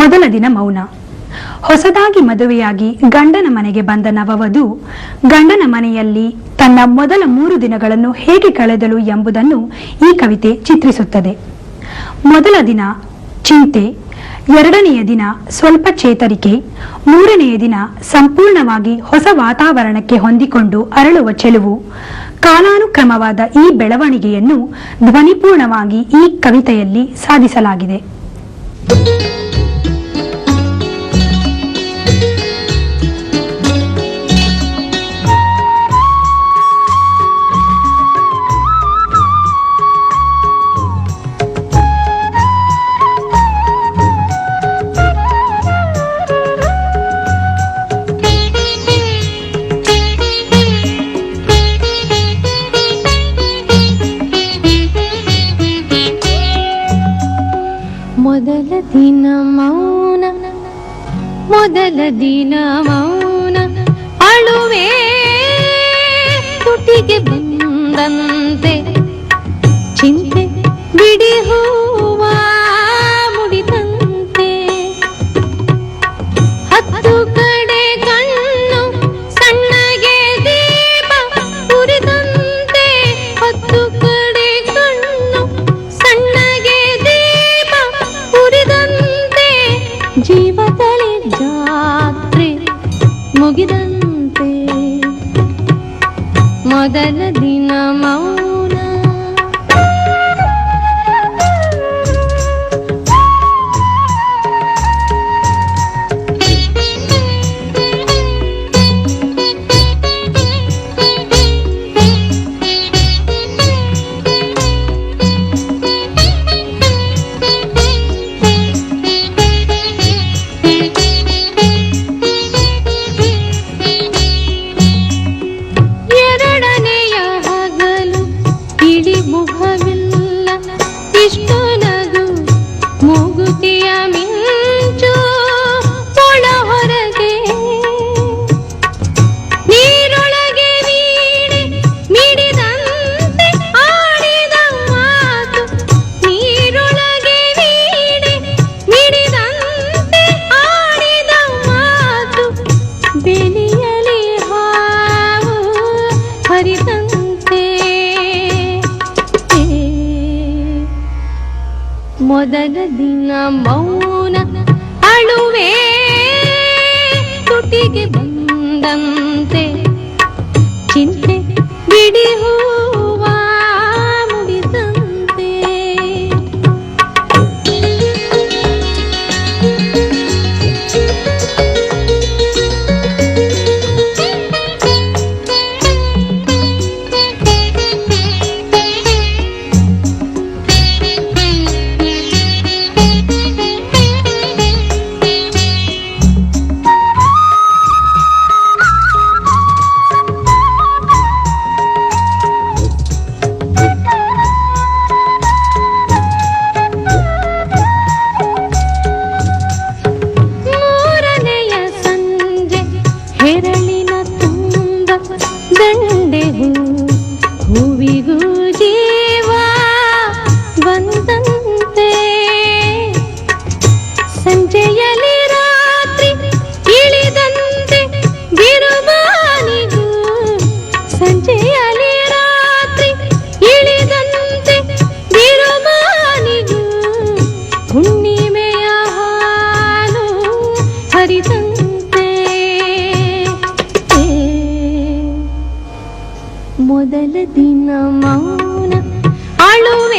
ಮೊದಲ ದಿನ ಮೌನ. ಹೊಸದಾಗಿ ಮದುವೆಯಾಗಿ ಗಂಡನ ಮನೆಗೆ ಬಂದ ನವವಧು ಗಂಡನ ಮನೆಯಲ್ಲಿ ತನ್ನ ಮೊದಲ 3 ದಿನಗಳನ್ನು ಹೇಗೆ ಕಳೆದಳು ಎಂಬುದನ್ನು ಈ ಕವಿತೆ ಚಿತ್ರಿಸುತ್ತದೆ. ಮೊದಲ ದಿನ ಚಿಂತೆ, 2ನೆಯ ದಿನ ಸ್ವಲ್ಪ ಚೇತರಿಕೆ, 3ನೆಯ ದಿನ ಸಂಪೂರ್ಣವಾಗಿ ಹೊಸ ವಾತಾವರಣಕ್ಕೆ ಹೊಂದಿಕೊಂಡು ಅರಳುವ ಚೆಲುವು. ಕಾಲಾನುಕ್ರಮವಾದ ಈ ಬೆಳವಣಿಗೆಯನ್ನು ಧ್ವನಿಪೂರ್ಣವಾಗಿ ಈ ಕವಿತೆಯಲ್ಲಿ ಸಾಧಿಸಲಾಗಿದೆ. ಮೊದಲ ದಿನ ಮೌನ ಅಳುವೆ ತುಟಿಗೆ ಬಂದಂತೆ, ಚಿಂತೆ ಬಿಡಿ ಹೂವ ಮುಡಿದಂತೆ, 10 ಕಡೆ ಕಣ್ಣು ಸಣ್ಣಗೆ ದೀಪ ಉರಿದಂತೆ, 10 ಕಡೆ ಕಣ್ಣು ಸಣ್ಣಗೆ ದೀಪ ಉರಿದಂತೆ, ಜೀವದಲ್ಲಿ ಜಾತ್ರೆ ಮುಗಿದಂತೆ, ಮೊದಲ ದಿನ ಮೌನ. ಇಷ್ಟು ನಗು ಮೂಗುತಿಯ ಮಿಂಚು ಒಳ ಹೊರಗೆ, ನೀರೊಳಗೆ ವೀಣೆ ಮಿಡಿದಂತೆ ಆಡಿದ ಮಾತು, ನೀರೊಳಗೆ ವೀಣೆ ಮಿಡಿದಂತೆ ಆಡಿದ ಮಾತು, ಬೆಲೆಯಲಿ ಹಾವು ಹರಿದಂತೆ, ಮೊದಲ ದಿನ ಮೌನ ಅಳುವೆ ತುಟಿಗೆ ಬಂದಂತೆ, ಚಿಂತೆ ಬಿಡಿ ಹೂವ ಮುಡಿದಂತೆ. ಹೆರಳಿನ ತುಂಬ ದಂಡೆಗೂ ಹೂವಿಗೂ ಜೀವ ಬಂದಂತೆ, ಸಂಜೆಯಲ್ಲಿ ರಾತ್ರಿ ಇಳಿದಂತೆ ಬಿರುಗಾಳಿಗೂ, ಸಂಜೆಯಲ್ಲಿ ರಾತ್ರಿ ಇಳಿದಂತೆ ಬಿರುಗಾಳಿಗೂ, ಹುಣ್ಣಿಮೆಯ ಹಾಲು ಹರಿದಂತೆ, ಮೊದಲ ದಿನ ಮೌನ ಅಳುವೆ